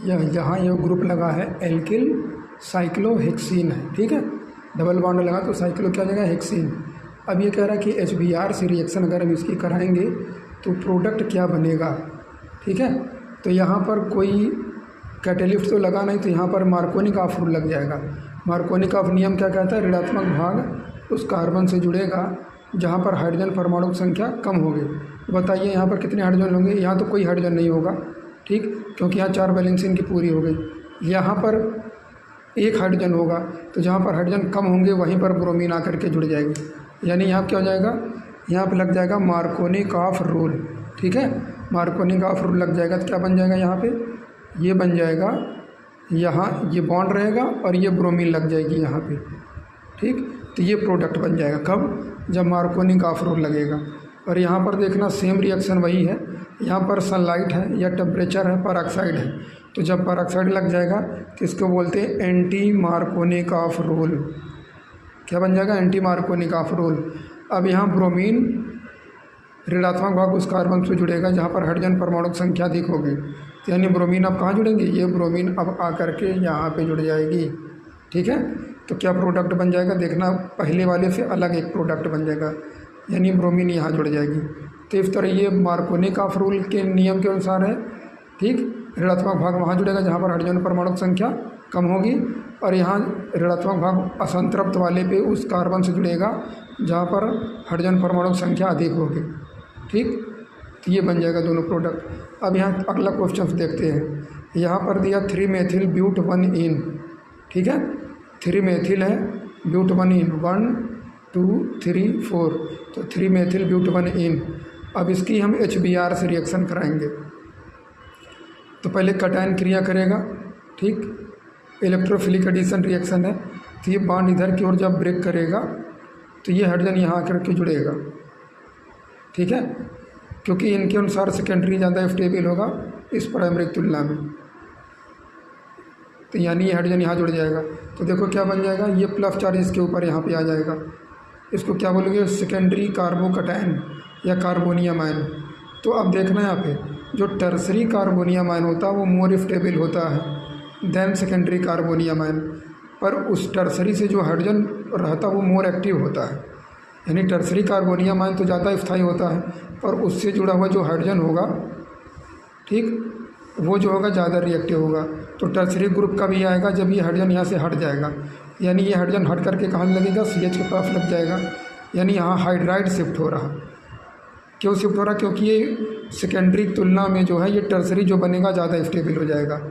यहाँ ये ग्रुप लगा है एल्किल साइक्लोहेक्सीन है, ठीक है, डबल बॉन्ड लगा तो साइक्लो क्या हो जाएगा, हेक्सीन। अब ये कह रहा है कि HBr से रिएक्शन अगर हम इसकी कराएंगे तो प्रोडक्ट क्या बनेगा, ठीक है। तो यहाँ पर कोई कैटेलिस्ट तो लगा नहीं, तो यहाँ पर मार्कोनी ऑफ रूल लग जाएगा। मार्कोनी ऑफ नियम क्या कहता है, ऋणात्मक भाग उस कार्बन से जुड़ेगा जहाँ पर हाइड्रोजन परमाणु की संख्या कम होगी। बताइए यहाँ पर कितने हाइड्रोजन होंगे, यहाँ तो कोई हाइड्रोजन नहीं होगा, ठीक, क्योंकि यहाँ 4 बैलेंस इनकी पूरी हो गई। यहाँ पर एक हाइड्रोजन होगा, तो जहाँ पर हाइड्रोजन कम होंगे वहीं पर ब्रोमीन आकर के जुड़ जाएगी। यानी यहाँ क्या हो जाएगा, यहाँ पर लग जाएगा मार्कोनी ऑफ रूल, ठीक है, मार्कोनी ऑफ रूल लग जाएगा। तो क्या बन जाएगा, यहाँ पे ये बन जाएगा, यहाँ ये बॉन्ड रहेगा और ये ब्रोमीन लग जाएगी यहाँ पे, ठीक। तो ये प्रोडक्ट बन जाएगा कब, जब मार्कोनी ऑफ रूल लगेगा। और यहाँ पर देखना सेम रिएक्शन वही है, यहाँ पर सनलाइट है या टेम्परेचर है, परऑक्साइड है, तो जब परऑक्साइड लग जाएगा तो इसको बोलते हैं एंटी मार्कोनी ऑफ रूल। क्या बन जाएगा, एंटी मार्कोनी ऑफ रूल। अब यहाँ ब्रोमीन ऋणात्मक भाग उस कार्बन से जुड़ेगा जहाँ पर हाइड्रोजन परमाणु की संख्या अधिक होगी। तो यानी ब्रोमीन अब कहाँ जुड़ेंगे, ये ब्रोमीन अब आकर के यहाँ पे जुड़ जाएगी, ठीक है। तो क्या प्रोडक्ट बन जाएगा, देखना पहले वाले से अलग एक प्रोडक्ट बन जाएगा, यानी ब्रोमीन यहाँ जुड़ जाएगी। तो इस तरह ये मार्कोनी ऑफ रूल के नियम के अनुसार है, ठीक। ऋणात्मक भाग वहाँ जुड़ेगा जहाँ पर हाइड्रोजन परमाणु की संख्या कम होगी, और यहाँ ऋणात्मक भाग असंतृप्त वाले पे उस कार्बन से जुड़ेगा जहाँ पर हाइड्रोजन परमाणु की संख्या अधिक होगी, ठीक। तो ये बन जाएगा दोनों प्रोडक्ट। अब यहाँ अगला क्वेश्चन देखते हैं, यहाँ पर दिया 3 मेथिल ब्यूट 1 इन, ठीक है, 3 मेथिल है ब्यूट 1 इन, 1 2 3 4, तो 3 मेथिल ब्यूट 1 इन। अब इसकी हम HBr से रिएक्शन कराएंगे, तो पहले कटायन क्रिया करेगा, ठीक, इलेक्ट्रोफिलिक एडिशन रिएक्शन है। तो ये बॉन्ड इधर की ओर जब ब्रेक करेगा तो ये हाइड्रोजन यहाँ आकर के जुड़ेगा, ठीक है, क्योंकि इनके अनुसार सेकेंडरी ज़्यादा स्टेबल होगा इस प्राइमरी की तुलना में। तो यानी ये हाइड्रोजन यहाँ जुड़ जाएगा, तो देखो क्या बन जाएगा, ये प्लस चार्ज इसके ऊपर यहाँ पे आ जाएगा। इसको क्या बोलोगे, सेकेंडरी कार्बोकटायन या कार्बोनियम आयन। तो अब देखना यहाँ पे जो टर्सरी कार्बोनियम आयन होता है वो मोर स्टेबल होता है देन सेकेंडरी कार्बोनियम आयन, पर उस टर्सरी से जो हाइड्रोजन रहता है वो मोर एक्टिव होता है। यानी टर्सरी कार्बोनियम आयन तो ज़्यादा स्थायी होता है, पर उससे जुड़ा हुआ जो हाइड्रोजन होगा, ठीक, वो जो होगा ज़्यादा रिएक्टिव होगा। तो टर्सरी ग्रुप का भी आएगा जब ये हाइड्रोजन यहाँ से हट जाएगा, यानी ये हाइड्रोजन हट करके कहाँ लगेगा, CH के पास लग जाएगा, यानी यहाँ हाइड्राइड शिफ्ट हो रहा। क्यों शिफ्ट हो रहा, क्योंकि ये सेकेंडरी तुलना में जो है ये टर्सरी जो बनेगा ज़्यादा स्टेबल हो जाएगा।